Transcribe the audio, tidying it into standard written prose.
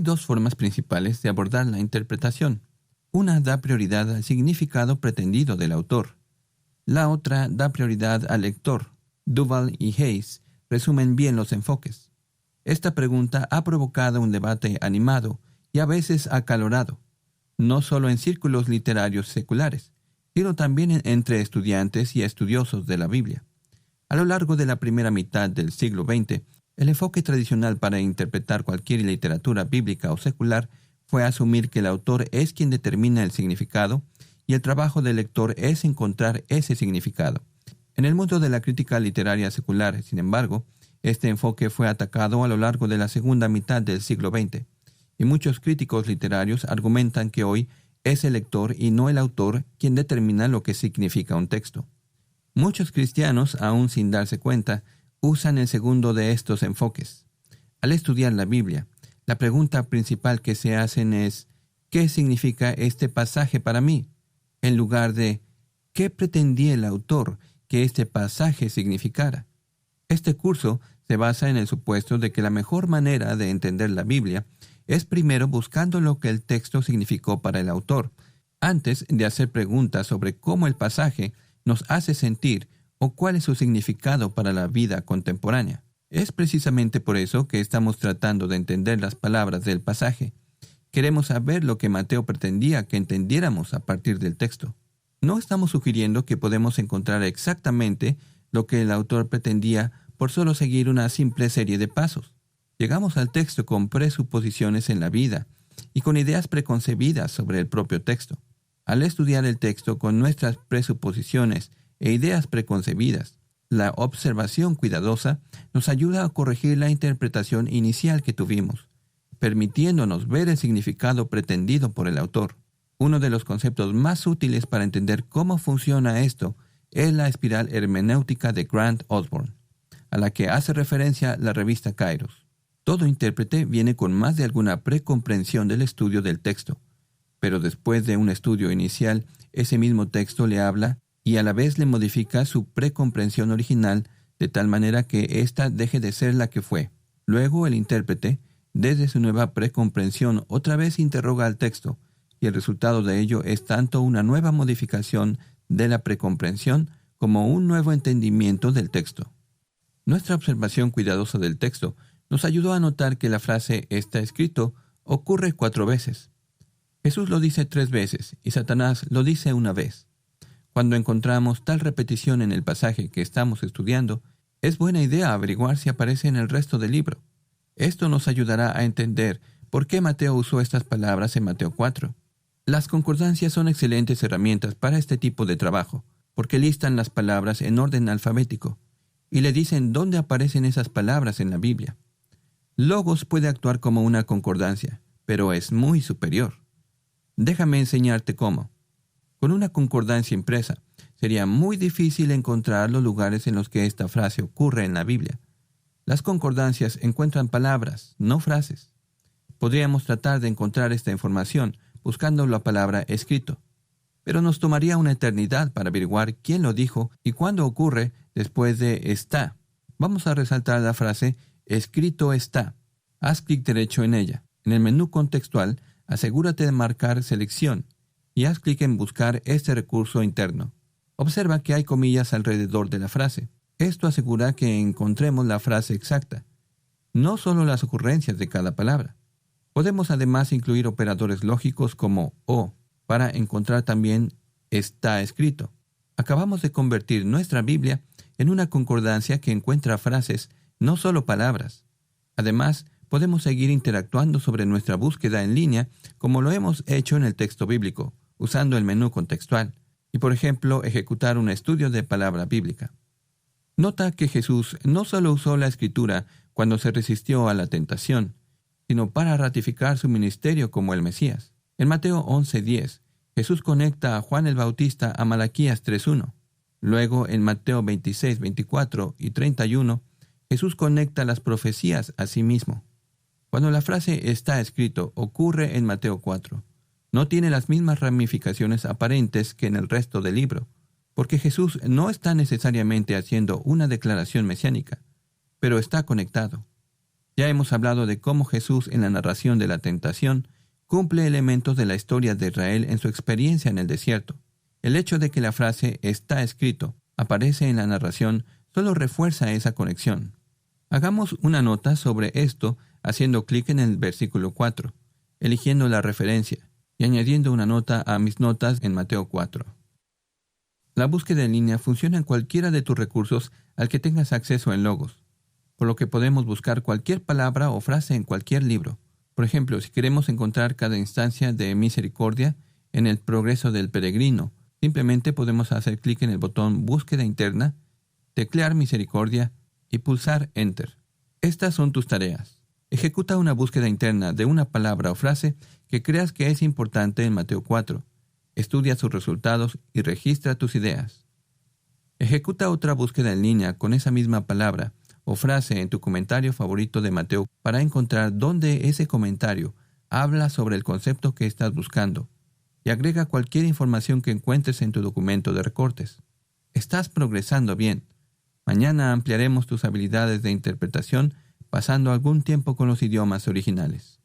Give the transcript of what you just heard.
dos formas principales de abordar la interpretación. Una da prioridad al significado pretendido del autor. La otra da prioridad al lector. Duval y Hayes resumen bien los enfoques. Esta pregunta ha provocado un debate animado y a veces acalorado, no solo en círculos literarios seculares, sino también entre estudiantes y estudiosos de la Biblia. A lo largo de la primera mitad del siglo XX, el enfoque tradicional para interpretar cualquier literatura bíblica o secular fue asumir que el autor es quien determina el significado y el trabajo del lector es encontrar ese significado. En el mundo de la crítica literaria secular, sin embargo, este enfoque fue atacado a lo largo de la segunda mitad del siglo XX, y muchos críticos literarios argumentan que hoy es el lector y no el autor quien determina lo que significa un texto. Muchos cristianos, aún sin darse cuenta, usan el segundo de estos enfoques. Al estudiar la Biblia, la pregunta principal que se hacen es ¿qué significa este pasaje para mí? En lugar de ¿qué pretendía el autor que este pasaje significara? Este curso se basa en el supuesto de que la mejor manera de entender la Biblia es primero buscando lo que el texto significó para el autor, antes de hacer preguntas sobre cómo el pasaje nos hace sentir o cuál es su significado para la vida contemporánea. Es precisamente por eso que estamos tratando de entender las palabras del pasaje. Queremos saber lo que Mateo pretendía que entendiéramos a partir del texto. No estamos sugiriendo que podemos encontrar exactamente lo que el autor pretendía por solo seguir una simple serie de pasos. Llegamos al texto con presuposiciones en la vida y con ideas preconcebidas sobre el propio texto. Al estudiar el texto con nuestras presuposiciones e ideas preconcebidas, la observación cuidadosa nos ayuda a corregir la interpretación inicial que tuvimos, permitiéndonos ver el significado pretendido por el autor. Uno de los conceptos más útiles para entender cómo funciona esto es la espiral hermenéutica de Grant Osborne, a la que hace referencia la revista Kairos. Todo intérprete viene con más de alguna precomprensión del estudio del texto, pero después de un estudio inicial, ese mismo texto le habla y a la vez le modifica su precomprensión original de tal manera que ésta deje de ser la que fue. Luego el intérprete, desde su nueva precomprensión, otra vez interroga al texto, y el resultado de ello es tanto una nueva modificación de la precomprensión como un nuevo entendimiento del texto. Nuestra observación cuidadosa del texto nos ayudó a notar que la frase «está escrito» ocurre 4 veces. Jesús lo dice 3 veces y Satanás lo dice una vez. Cuando encontramos tal repetición en el pasaje que estamos estudiando, es buena idea averiguar si aparece en el resto del libro. Esto nos ayudará a entender por qué Mateo usó estas palabras en Mateo 4. Las concordancias son excelentes herramientas para este tipo de trabajo, porque listan las palabras en orden alfabético y le dicen dónde aparecen esas palabras en la Biblia. Logos puede actuar como una concordancia, pero es muy superior. Déjame enseñarte cómo. Con una concordancia impresa, sería muy difícil encontrar los lugares en los que esta frase ocurre en la Biblia. Las concordancias encuentran palabras, no frases. Podríamos tratar de encontrar esta información buscando la palabra escrito, pero nos tomaría una eternidad para averiguar quién lo dijo y cuándo ocurre después de está. Vamos a resaltar la frase escrito está. Haz clic derecho en ella. En el menú contextual, asegúrate de marcar selección y haz clic en buscar este recurso interno. Observa que hay comillas alrededor de la frase. Esto asegura que encontremos la frase exacta, no solo las ocurrencias de cada palabra. Podemos además incluir operadores lógicos como o para encontrar también está escrito. Acabamos de convertir nuestra Biblia en una concordancia que encuentra frases, no solo palabras. Además, podemos seguir interactuando sobre nuestra búsqueda en línea como lo hemos hecho en el texto bíblico, usando el menú contextual, y por ejemplo, ejecutar un estudio de palabra bíblica. Nota que Jesús no solo usó la Escritura cuando se resistió a la tentación, sino para ratificar su ministerio como el Mesías. En Mateo 11:10, Jesús conecta a Juan el Bautista a Malaquías 3:1. Luego, en Mateo 26:24 y 31, Jesús conecta las profecías a sí mismo. Cuando la frase está escrito ocurre en Mateo 4, no tiene las mismas ramificaciones aparentes que en el resto del libro, porque Jesús no está necesariamente haciendo una declaración mesiánica, pero está conectado. Ya hemos hablado de cómo Jesús en la narración de la tentación cumple elementos de la historia de Israel en su experiencia en el desierto. El hecho de que la frase «está escrito» aparece en la narración solo refuerza esa conexión. Hagamos una nota sobre esto haciendo clic en el versículo 4, eligiendo la referencia y añadiendo una nota a mis notas en Mateo 4. La búsqueda en línea funciona en cualquiera de tus recursos al que tengas acceso en Logos, por lo que podemos buscar cualquier palabra o frase en cualquier libro. Por ejemplo, si queremos encontrar cada instancia de misericordia en el progreso del peregrino, simplemente podemos hacer clic en el botón Búsqueda interna, teclear misericordia y pulsar Enter. Estas son tus tareas. Ejecuta una búsqueda interna de una palabra o frase que creas que es importante en Mateo 4. Estudia sus resultados y registra tus ideas. Ejecuta otra búsqueda en línea con esa misma palabra o frase en tu comentario favorito de Mateo para encontrar dónde ese comentario habla sobre el concepto que estás buscando y agrega cualquier información que encuentres en tu documento de recortes. Estás progresando bien. Mañana ampliaremos tus habilidades de interpretación pasando algún tiempo con los idiomas originales.